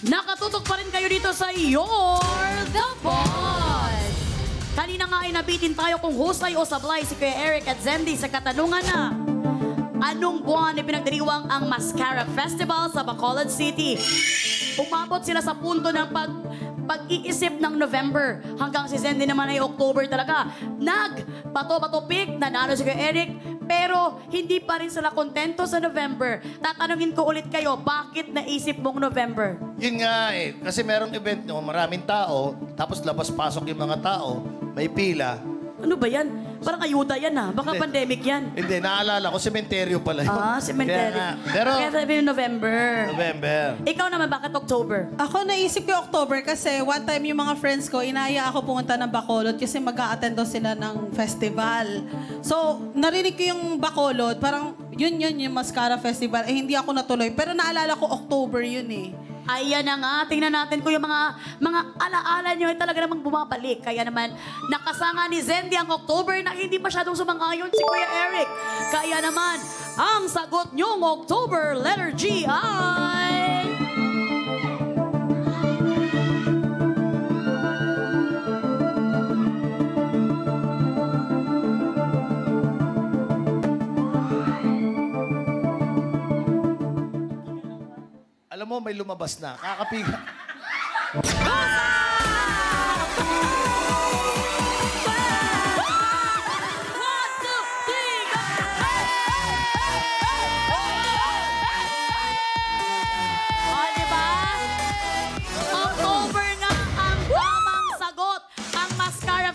Nakatutok pa rin kayo dito sa You're the Boss! Kanina nga ay nabitin tayo kung husay o sablay si Kuya Eric at Zendy sa katanungan na anong buwan ipinagdiriwang ang Mascara Festival sa Bacolod City? Umabot sila sa punto ng pag-iisip ng November hanggang si Zendy naman ay October talaga. Nag-bato-bato-pik, nanalo si Kuya Eric, pero hindi pa rin sila kontento sa November. Tatanungin ko ulit kayo, bakit naisip mong November? Yun nga eh, kasi merong event nyo, maraming tao, tapos labas-pasok yung mga tao, may pila. Ano ba yan? Parang ayuda yan ah. Baka Hindi. pandemic yan. Hindi, naalala ko, sementeryo pala yun. Ah, cemetery. Kaya nga, pero, Kaya sabi yung November. November. Ikaw naman, bakit October? Ako naisip ko October kasi one time yung mga friends ko, inaya ako pumunta ng Bacolod kasi mag-a-attend daw sila ng festival. So, narinig ko yung Bacolod, parang yun yung Mascara Festival. Eh, hindi ako natuloy. Pero naalala ko October yun eh. Ayan na nga, tingnan natin kung yung mga alaala nyo ay talaga namang bumabalik. Kaya naman, nakasanga ni Zendy ang October na hindi masyadong sumang-ayon si Kuya Eric. Kaya naman, ang sagot nyong October, letter G ay... Alam mo, may lumabas na. Kakapiga.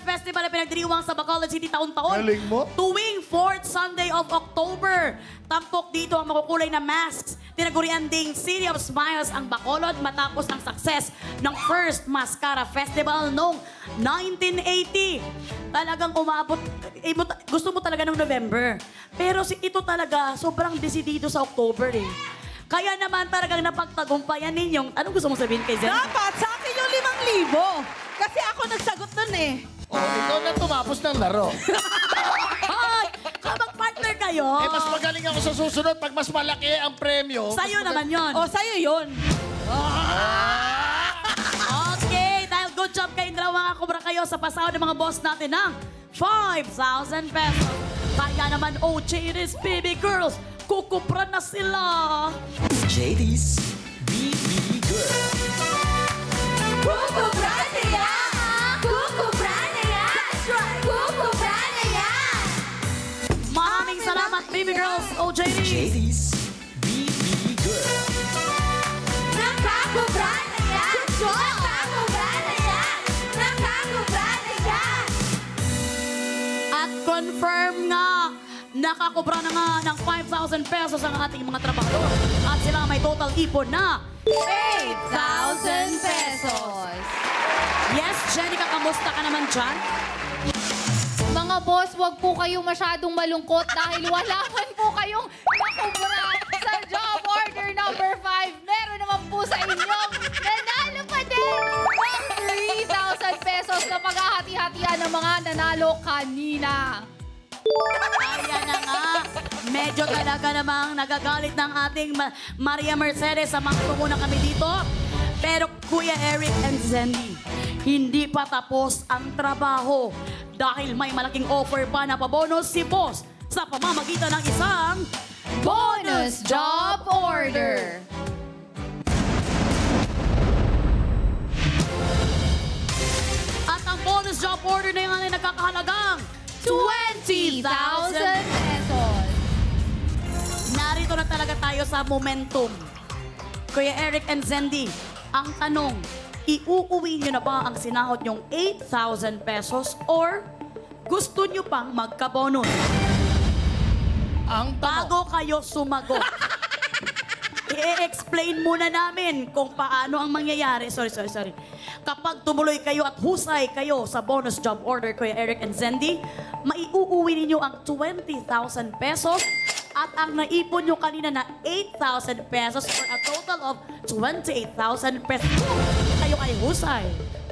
Festival na pinagdiriwang sa Bacolod City taon-taon. Galing mo. Tuwing 4th Sunday of October. Tampok dito ang makukulay na masks. Tinagurian ding City of Smiles ang Bacolod matapos ang success ng first Mascara Festival noong 1980. Talagang umabot, gusto mo talaga ng November. Pero ito talaga, sobrang desidido sa October eh. Kaya naman talagang napagtagumpayan ninyong, anong gusto mong sabihin kay Zen? Dapat sa akin yung 5,000. Kasi ako nagsagot nun eh. Oh, ikaw na tumapos ng laro. Ay, kapag partner kayo. Eh, mas magaling ako sa susunod pag mas malaki ang premyo. Sa'yo naman yon. O, sa'yo yun. Okay, dahil good job kayong dalawa, kubra kayo sa pasahod ng mga boss natin ng 5,000 pesos. Kaya naman, JD's baby girls, kukupra na sila. JD's BB Girl. Kukupra na yan! Kukupra na yan! That's right! Kukupra na yan! Maraming salamat, baby girls, JD. JD's BB Girl. Nakakubra na yan! Nakakubra na yan! Nakakubra na yan! At confirm nga, nakakubra na nga ng 5,000 pesos ang ating mga trabahador. At sila may total ipon na 8,000 pesos! Yes, Jenica, kamusta ka naman dyan? Mga boss, wag po kayong masyadong malungkot dahil wala man po kayong nakubra sa job order number 5. Meron naman po sa inyong nanalo pa din ng 3,000 pesos na paghahati-hatian ng mga nanalo kanina. Ayan na nga. Medyo talaga namang nagagalit ng ating Maria Mercedes. Samahan ko muna kami dito. Pero Kuya Eric and Zendy, hindi pa tapos ang trabaho dahil may malaking offer pa na pabonus si Boss sa pamamagitan ng isang Bonus job order! At ang bonus job order na yan ay nagkakahalagang 20,000 pesos! Narito na talaga tayo sa momentum. Kuya Eric and Zendy, ang tanong, iuuwi niyo na ba ang sinahod niyong 8,000 pesos or gusto niyo pang magka-bonus? Ang Bago kayo sumagot, i-explain muna namin kung paano ang mangyayari. Sorry. Kapag tumuloy kayo at husay kayo sa bonus job order, Kuya Eric and Zendy, maiuuwi ninyo ang 20,000 pesos at ang naipon nyo kanina na 8,000 pesos for a total of 28,000 pesos. Kayo ay husay.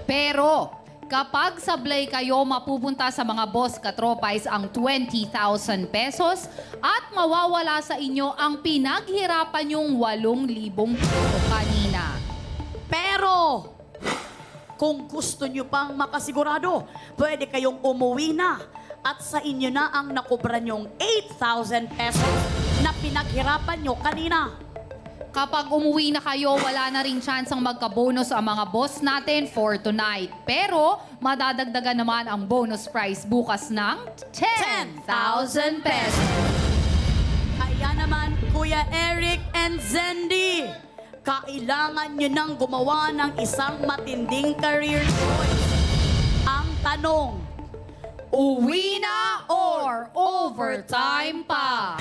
Pero, kapag sablay kayo, mapupunta sa mga boss katropais ang 20,000 pesos at mawawala sa inyo ang pinaghirapan yung 8,000 peso kanina. Pero, kung gusto nyo pang makasigurado, pwede kayong umuwi na at sa inyo na ang nakubra nyong 8,000 pesos na pinaghirapan nyo kanina. Kapag umuwi na kayo, wala na ring chance ang magka-bonus ang mga boss natin for tonight. Pero, madadagdagan naman ang bonus prize bukas ng 10,000 pesos. Kaya naman, Kuya Eric and Zendy, kailangan nyo nang gumawa ng isang matinding career choice. Ang tanong, Uwi na or overtime pa?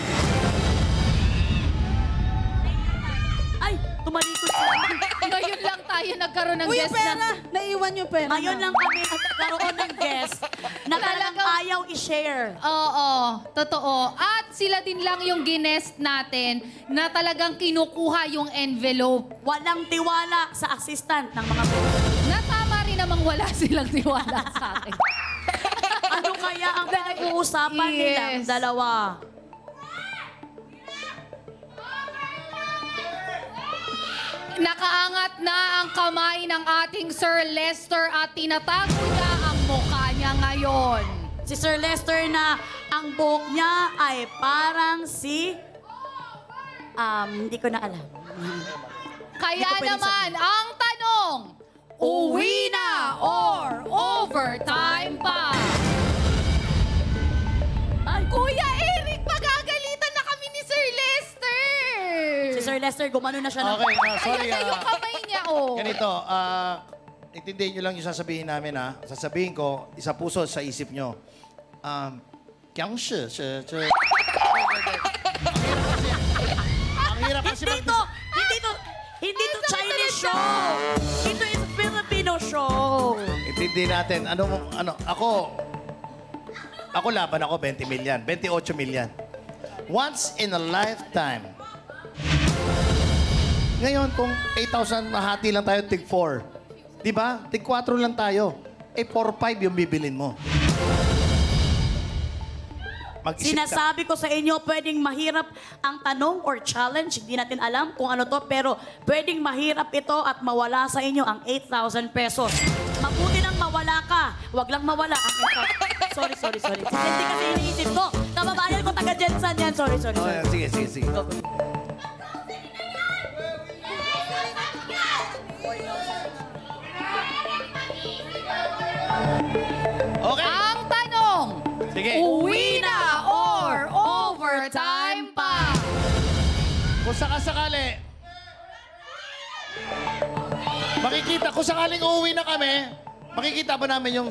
ay, tumalikod sila. Ngayon lang tayo nagkaroon ng Uy, guest pera! na... Naiwan yung pera. Ngayon lang kami nagkaroon ng guest na talagang Talagang- ayaw i-share. Oo, totoo. At sila din lang yung ginest natin na talagang kinukuha yung envelope. Walang tiwala sa assistant ng mga boss. Natama rin namang wala silang tiwala sa akin. Ano kaya ang pinag-uusapan nilang Yes. dalawa? Nakaangat na ang kamay ng ating Sir Lester at tinatago niya ang mukha niya ngayon. Si Sir Lester na ang buhok niya ay parang si... hindi ko na alam. Kaya Hindi ko pwedeng naman, ang tanong, uwi na or overtime pa? Ay, Kuya Eric, pagagalitan na kami ni Sir Lester. si Sir Lester, gumano na siya ng... Okay, sorry. Ayan na yung kamay niya, oh. Ganito, intindihin nyo lang yung sasabihin namin, ha? Sasabihin ko, isa puso sa isip nyo. Kyang shi, Ang hirap kasi Hindi to Chinese show. Ito is Filipino show. Intindihin natin. Ako laban ako 20 million, 28 million. Once in a lifetime. Ngayon, kung 8,000 mahati lang tayo, tig 4. Di ba? Tig 4 lang tayo. 4-5 yung bibilin mo. Mag-isip ka. Sinasabi ko sa inyo, pwedeng mahirap ang tanong or challenge. Hindi natin alam kung ano to, pero pwedeng mahirap ito at mawala sa inyo ang 8,000 pesos. Mabuti nang mawala ka. Huwag lang mawala ang 8,000. Sorry. Hindi kasi iniisip ko. Kababayan ko, taga-Jensan yan. Sorry. Oh, sige. Okay. Ang tanong, Sige. uwi na or overtime pa? Kung sakasakali, makikita, kung sakaling uuwi na kami, makikita ba namin yung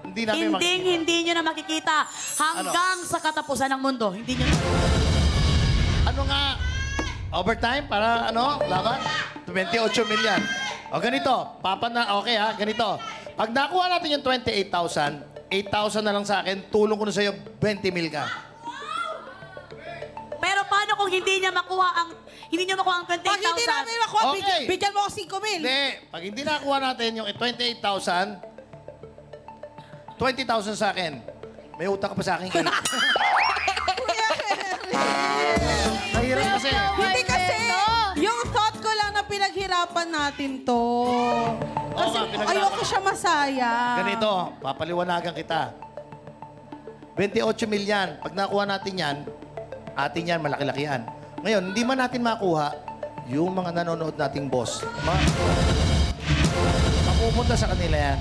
hindi namin Hindi nyo na makikita hanggang sa katapusan ng mundo. Hindi nyo na. Ano nga? Overtime para laban? 28 million. O ganito, okay ha, ganito. Pag nakuha natin yung 28,000, 8,000 na lang sa akin, tulong ko na sa'yo, 20 mil ka. Pero paano kung hindi nyo makuha ang 28,000? Pag hindi namin makuha, Okay. bigyan mo ako 5,000. Hindi, pag hindi nakuha natin yung 28,000, 20,000 sa akin. May utang ka pa sa akin. Mahirap kasi. Hindi kasi, yung thought ko lang na pinaghirapan natin to. Kasi nga, pinaghirapan. ayoko siya masaya. Ganito, papaliwanagan kita. 28 million. Pag nakuha natin yan, atin yan, malaki-laki yan. Ngayon, hindi man natin makuha yung mga nanonood nating boss. Mapupunta sa kanila yan.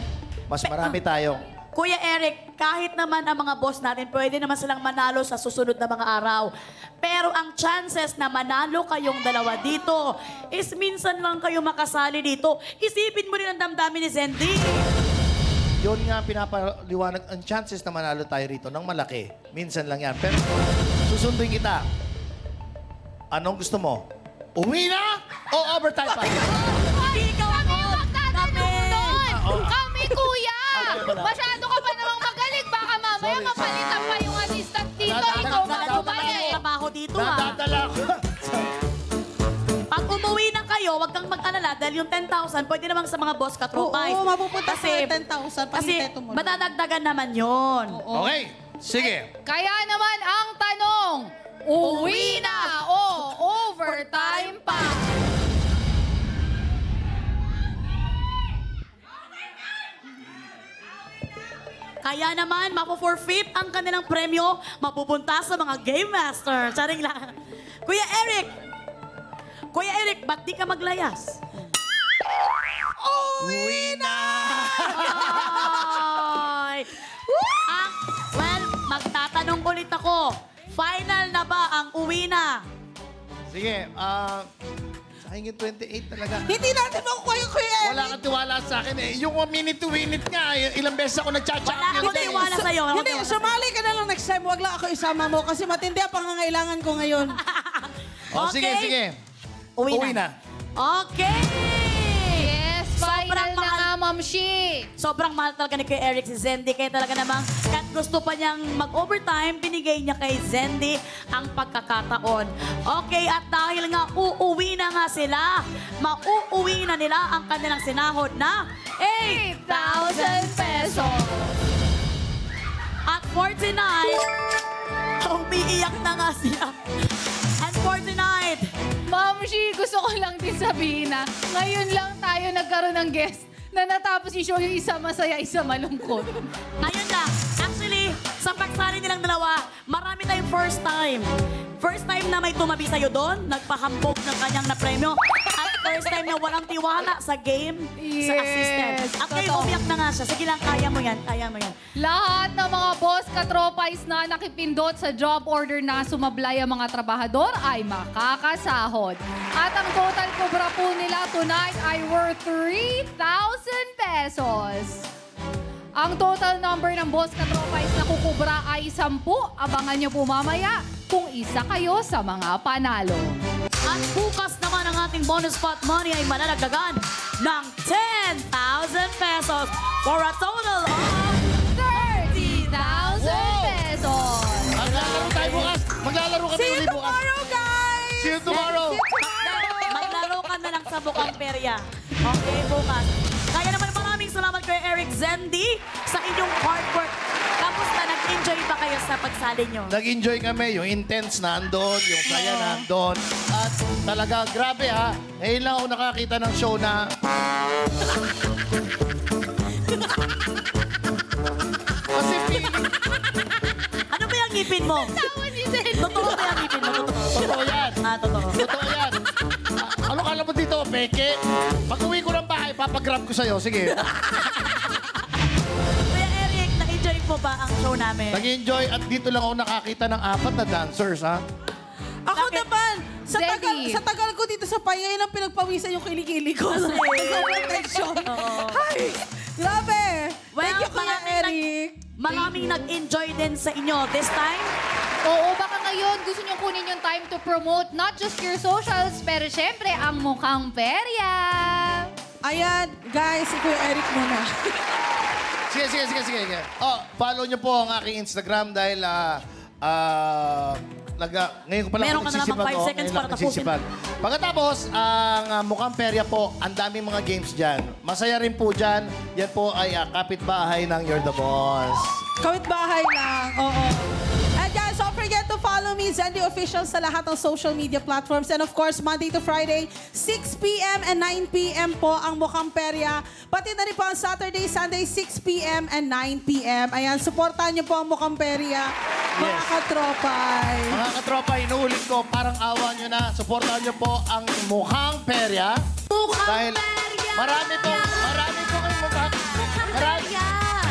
Mas marami tayong... Kuya Eric, kahit naman ang mga boss natin, pwede naman silang manalo sa susunod na mga araw. Pero ang chances na manalo kayong dalawa dito is minsan lang kayo makasali dito. Isipin mo rin ang damdamin ni Zendy. Yun nga pinapaliwanag, ang chances na manalo tayo rito ng malaki. Minsan lang yan. Pero susunduin kita. Anong gusto mo? Uwi na o overtime pa? Hindi ikaw ako. Kami, kuya! Masyado ka pa namang magaling. Baka mamaya Sorry. mapalitan pa yung assistant dito. Nadadala- Ikaw nadadala- magkumali. Trabaho dito ha. Nadadala ko. Pag umuwi na kayo, huwag kang mag-alala dahil yung 10,000 pwede naman sa mga boss katropay. Oo, mapupunta sa 10,000 pag Kasi hindi tumulong. madadagdagan naman yun. Okay, sige. Kaya naman ang tanong, uwi na o overtime pa? Kaya naman, mapo-forfeit ang kanilang premyo, mapupunta sa mga Game Master. Charing lang. Kuya Eric, ba't di ka maglayas? Uwi na! Ay! Well, magtatanong ulit ako. Final na ba ang uwi na? Sige, sa akin yung 28 talaga. Hindi natin makukuha yung Kuya Eric. Wala kang tiwala sa akin eh. Yung minute to minute nga, ilang beses ako Wala nagcha-champion. akong tiwala sa'yo. Wala akong Hindi, tiwala sa'yo. sumali ka na lang next time. Huwag lang ako isama mo kasi matindi ang pangangailangan ko ngayon. Oh, sige, Okay. sige. Uwi Uwi na. na. Okay! Yes, final Sobrang na mahal. nga, Ma'am Shi. Sobrang mahal talaga ni Kuya Eric si Zendy. Kaya talaga namang kahit gusto pa niyang mag-overtime, binigay niya kay Zendy ang pagkakataon. Okay, at dahil nga uuwi na nga sila, mauuwi na nila ang kanilang sinahod na 8,000 pesos. At 49, umiiyak na nga siya. And 49, Ma'am Shi, gusto ko lang din sabihin na ngayon lang tayo nagkaroon ng guest na natapos i-show yung isa masaya, isa malungkot. ayun na. Actually, sa pagsali nilang dalawa, marami tayong first time. First time na may tumabi sa'yo doon, nagpahambog ng kanyang na premyo. At first time na walang tiwala sa game, sa Yes, assistant. At ngayon, totoo. umiyak na nga siya. Sige lang, kaya mo yan, kaya mo yan. Lahat ng mga boss katropais na nakipindot sa job order na sumablay ang mga trabahador ay makakasahod. At ang total kubra po nila tonight ay worth 3,000 pesos. Ang total number ng boss katropais na kukubra ay 10. Abangan nyo po mamaya kung isa kayo sa mga panalo. At bukas naman ang ating bonus pot money ay mananagdagan ng 10,000 pesos for a total of 30,000 pesos. Maglalaro tayo bukas. Maglalaro kami See you uli bukas. tomorrow, guys! See you tomorrow. Maglaro ka na lang sa Bukang Perya. Okay, bukas. Kaya naman maraming salamat kay Eric Zendy sa inyong hard work. Kamusta? Nag-enjoy ba kayo sa pagsali nyo? Nag-enjoy kami. Yung intense na andon, yung saya na andon. At talaga, grabe ha. Ngayon lang ako nakakita ng show na... Kasi feeling... Ano ba yung ngipin mo? Totoo ba yung ngipin mo? Totoo. Totoo yan. Totoo. Totoo yan. Ano kala mo dito, peke? Pag-uwi ko ng bahay, papagrab ko sa'yo. Sige. Kuya Eric, na-enjoy mo ba ang show namin? Nag-enjoy at dito lang ako nakakita ng 4 na dancers, ha? Ako Bakit? naman, Zeddy. sa tagal ko dito sa paya, yun ang pinagpawisan yung kilikili ko. Sa protection. Hi! Grabe! Thank you, Kuya Eric. Maraming nag-enjoy din sa inyo this time. Oo, baka ngayon gusto nyo kunin yung time to promote not just your socials, pero syempre ang mukhang perya. Ayan, guys, si Kuya Eric muna. Sige. Oh, follow niyo po ang aking Instagram dahil ngayon ko pala Meron ako ka na namang 5 nagsisipag, seconds ngayon para lang nagsisipag. Pagkatapos, ang mukhang perya po, ang daming mga games dyan. Masaya rin po dyan. Yan po ay kapitbahay ng You're the Boss. Kawit bahay lang, oo. And guys, don't forget to follow me, Zendy Official, sa lahat ng social media platforms. And of course, Monday to Friday, 6 p.m. and 9 p.m. po ang Mukhang Perya. Pati na rin po ang Saturday, Sunday, 6 p.m. and 9 p.m. Ayan, supportan niyo po ang Mukhang Perya. Mga Yes. katropay. Mga katropa, inuulit ko, parang awa nyo na. Supportahan nyo po ang mukhang perya. Mukhang Dahil perya! marami po kayong mukhang...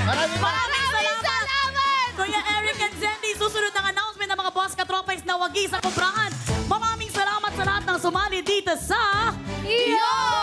Marami po. Maraming salamat! Kuya Eric and Zendy, susunod ng announcement ng mga boss katropais na wagi sa kubrahan. Maraming salamat sa lahat ng sumali dito sa... Yo!